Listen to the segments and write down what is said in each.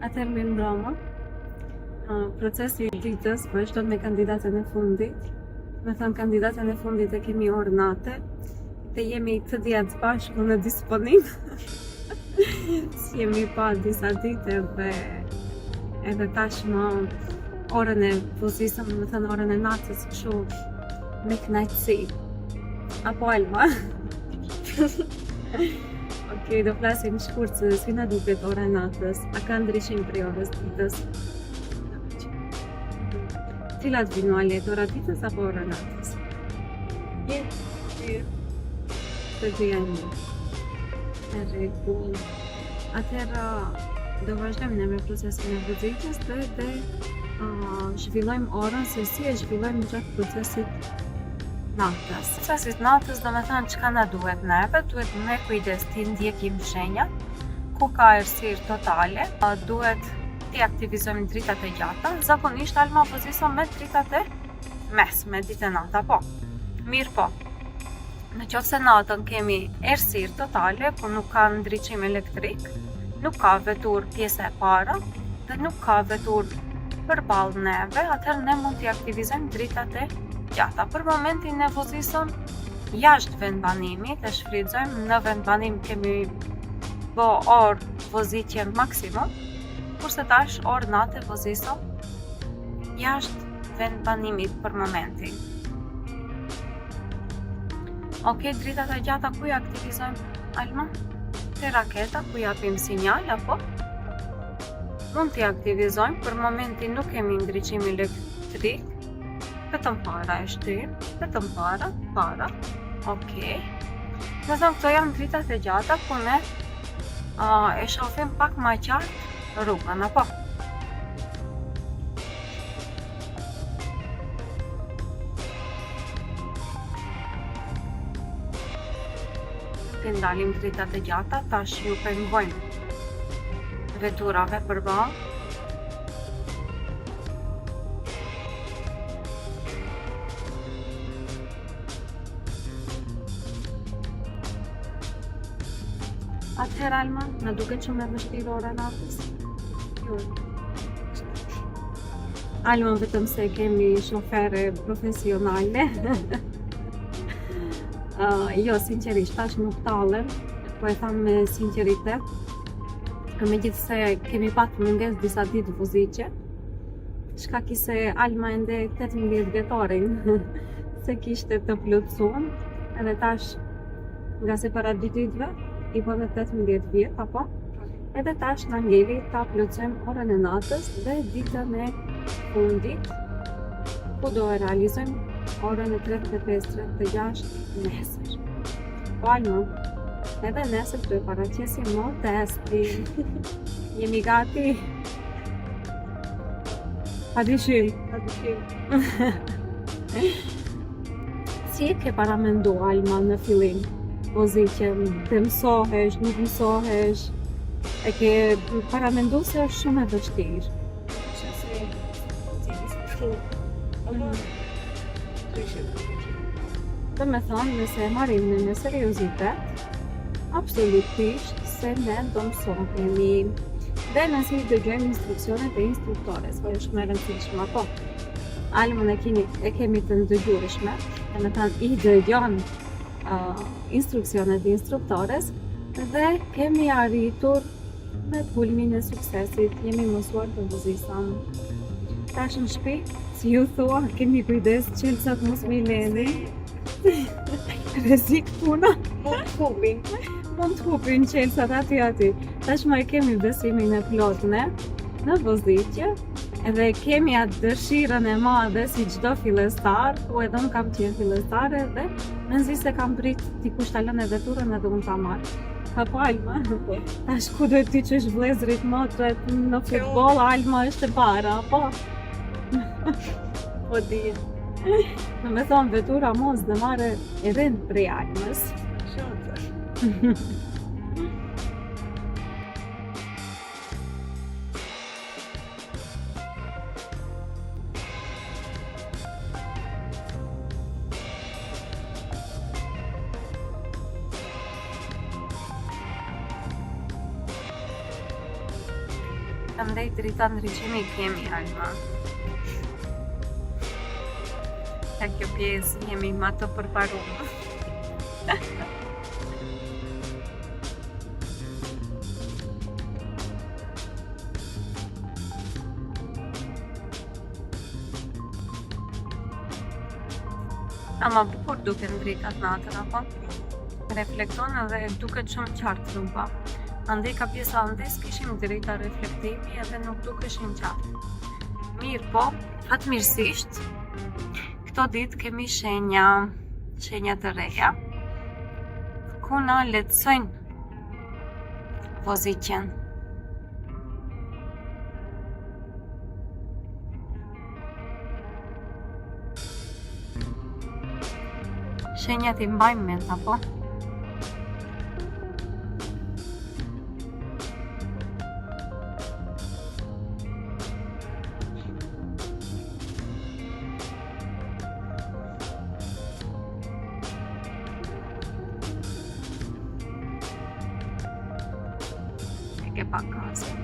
Atëherë mirë mbrëma. Procesi I ditës vazhdon me kandidatën e fundit. Me thënë kandidatën e fundit e kemi ornate. Dhe jemi të djetë bashkë në disponim. Si jemi pa disa dite dhe edhe tashmë orën e vozisëm, me thënë orën e natës kështu me kënaqësi. Apo Alma? Okej, do flasim shkurt se si na duket ora e natës. A ka ndryshim prej orës ditës? Cilat vino alet, ora ditës apo ora natës? Të dyja një. E rregull. Atëherë do vazhdojmë ne me procesin e vozitjes dhe zhvillojmë orën se si e zhvillojmë gjatë procesit natës. Procesit natës do me thënë çka na duhet neve, duhet me kujdes ti ndjekim shenjat, ku ka errësirë totale, duhet ti aktivizojmë dritat e gjata, zakonisht Alma pozison me dritat e mesme, ditë e natë, po. Mirë po. Në qoftë se natën kemi errësirë totale, ku nuk ka ndriçim elektrik, nuk ka vetur pjesa e para dhe nuk ka vetur përballë neve, atëherë ne mund t'i aktivizojmë dritat e gjata. Për momentin ne vozisëm jashtë vendbanimit, e shfrytëzojmë në vendbanim kemi bë orë vozitje maksimum, kurse tash orë natë vozisëm jashtë vendbanimit për momentin. Okej, dritat e gjata ku ja aktivizojmë Alma? Te raketa ku japim sinjal apo? Mund t'i aktivizojmë, për momentin nuk kemi ndriçim elektrik. Vetëm para e shtyrë, vetëm para, okej. Në thëmë, këto janë dritat e gjata ku ne e shohim pak ma qartë rrugën, apo? Të ndalim dritat e gjata, tash ju pengojmë veturave përballë. Atëherë Alma, na duket shumë e vështirë ora natës? Jo. Alma vetëm se kemi shofere profesionale. Jo, sinqerisht, tash nuk tallem, po e tham me sinqeritet. Megjithse kemi patur mungesë disa ditë vozitje, shkaki se Alma ende 18 vjetorin se kishte të plotësuar, edhe tash nga se para 2 ditëve I bëve 18 vjet, apo? Edhe tash na ngeli ta plotësojmë orën e natës dhe ditën e fundit, ku do e realizojmë orën e 35-36 nesër. Po Alma, edhe nesër do e paraqesim testin. Jemi gati? Padyshim. Si e ke paramendu Alma në fillim? Vozitjen, të mësohesh, nuk mësohesh, e ke paramendu se është shumë e vështirë. Dhe me thonë, nëse e marrim me seriozitet, absolutisht se ne do mësohemi. Dhe nëse I dëgjojmë instruksionet e instruktores, po është shumë e rëndësishme, apo? Almën e kemi të ndëgjueshme, dhe me thonë I dëgjon instruksionet e instruktores dhe kemi arritur me kulmin e suksesit, jemi mësuar të vozisëm. Tash në shtëpi, si ju thua, kemi kujdes çelësat mos me leni. Rrezik puna. Mund të hupin çelësat aty. Tashmë e kemi besimin e plot ne në vozitje. Edhe kemi atë dëshirën e madhe si çdo fillestar, ku edhe unë kam qenë fillestare dhe mendoj se kam prit dikush ta lënë veturën edhe unë ta marr. Apo Alma? Tash ku duhet ti çesh vëllezrit motrat në futboll, Alma është e para, apo? Po di. Në me thonë vetura mos dhe marrë e rend prej Almës. Andaj drita ndryqimi kemi Alma. Ka kjo pjesë jemi ma të përparuar. Ama bukur duken dritat natën, apo? Reflekton edhe duket shumë qartë rruga. Andaj ka pjesa andes kishim drita reflektimi edhe nuk dukeshin qartë. Mirë po, fatmirësisht, këto ditë kemi shenja të reja, ku na lehtësojnë pozicion. Shenjat I mbajmë mend, apo? Che fa casa.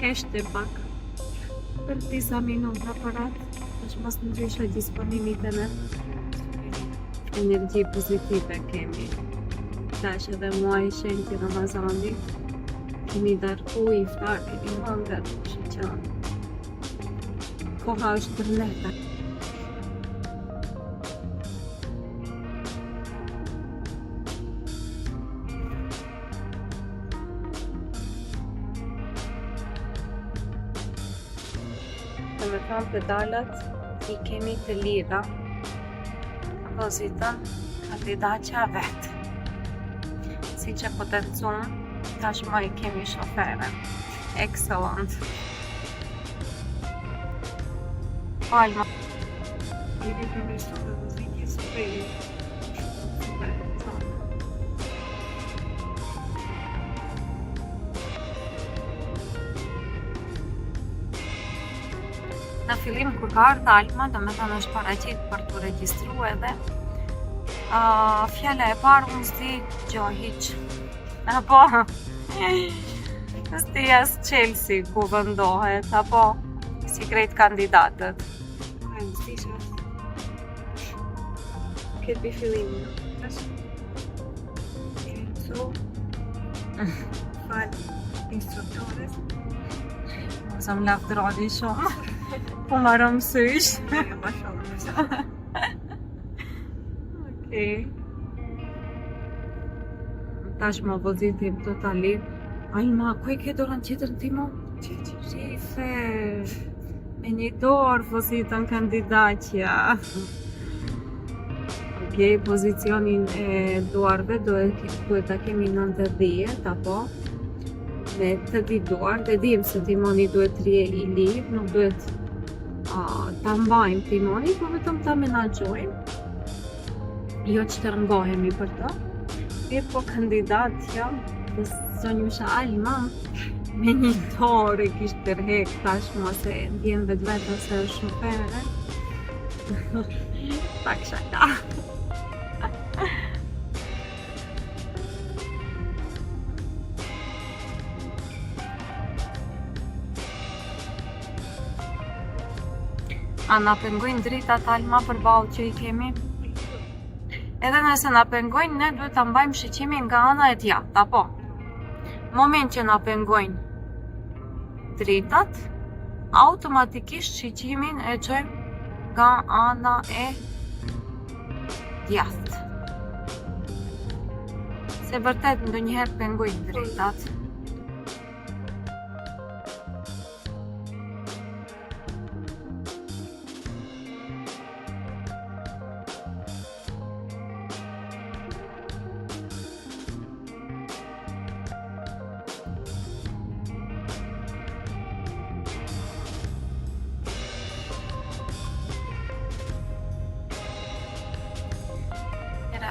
Heshte pak për disa minuta për atë, është mos ndryshe disponimitën e energji pozitive kemi. Tash edhe muaj shenjti Ramazanit, kemi darku iftar, kemi hëngër, që koha është për lehta. Dhe me thamë pedalat I kemi të lira, opozitën kandidatja vetë. Si që potencun, tashmë I kemi shofere. Excellent. Alma. Jemi përmirësuar dhe vëzitje super. Në fillim kur ka ardhur Alma, domethënë është paraqit për të regjistruar edhe fjala e parë unë s'di gjo hiq. Apo s'di as Chelsea ku vendohet, apo si krejt kandidatët. Këtë bi fillimin. So, fal instruktores. Mos am lavdroni shumë. Po marrëm sysh. Okej. Tash më pozitiv totalisht. Alma, ku e ke dorën tjetër ti mo? Shife. Me një dorë pozitën kandidatja. Okej, pozicionin e duarve duhet ta kemi 90, apo? Me të di duar, dhe dim se timoni duhet rje I lirë, nuk duhet ta mbajmë timoni, po vetëm ta menaxhojmë. Jo që të rëngohemi për të. Mirë po kandidatja, dhe zonjusha Alma, me një dorë kishtë tërhek tashmë se ndjen vetë se është shofere. Pak shaka. A na pengojnë dritat Alma për balë që I kemi? Edhe nëse na pengojnë, ne duhet ta mbajmë shiqimin nga ana e djathtë, apo? Moment që na pengojnë dritat, automatikisht shiqimin e çojmë nga ana e djathtë. Se vërtet ndonjëherë pengojnë dritat.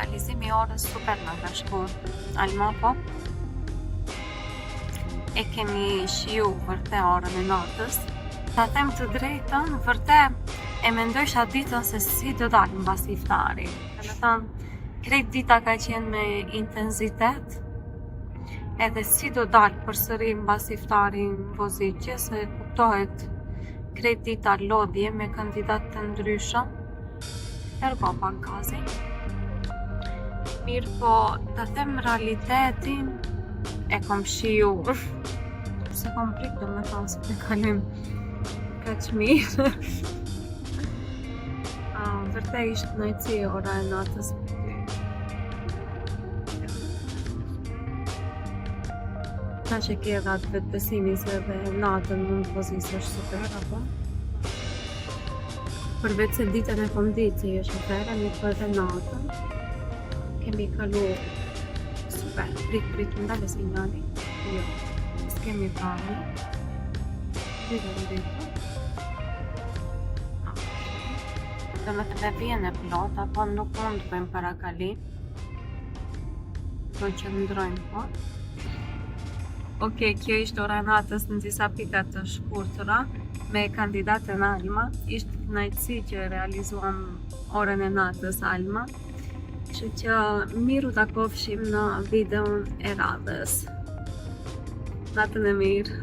realizimi i orës super na ka shkuar. Alma po. E kemi shiu vërtet orën e natës. Ta them të drejtën, vërtet e mendojsha ditën se si do dalim mbas iftarit. Do të thënë, krejt dita ka qenë me intenzitet, edhe si do dalë përsëri mbas iftarin vozitje, se kuptohet krejt dita lodhje me kandidat të ndryshëm. Ergo pak gazi. Mirë po, ta them realitetin, e kom shiu. Se kom prik do me thonë se të kalim kaq mirë. Vërtet ishte kënaqësi ora e natës. Ta që ke edhe atë vetë besimi se edhe natën mund të vozisësh super, apo? Përveç se ditën e kom ditë që është super, mirë po edhe natën kemi kalu super. Prit, më dalë sinjali. Jo, s'kemi parë. Dritë. Do me të vjen e plot, apo nuk mund të bëjmë parakalim. Do që ndrojmë po. Okej, kjo ishte ora e natës në disa pika të shkurtëra me kandidatën Alma. Ishte kënaqësi që realizuam orën e natës Alma. Kështu që miru ta kofshim në videon e radhës. Natën e mirë.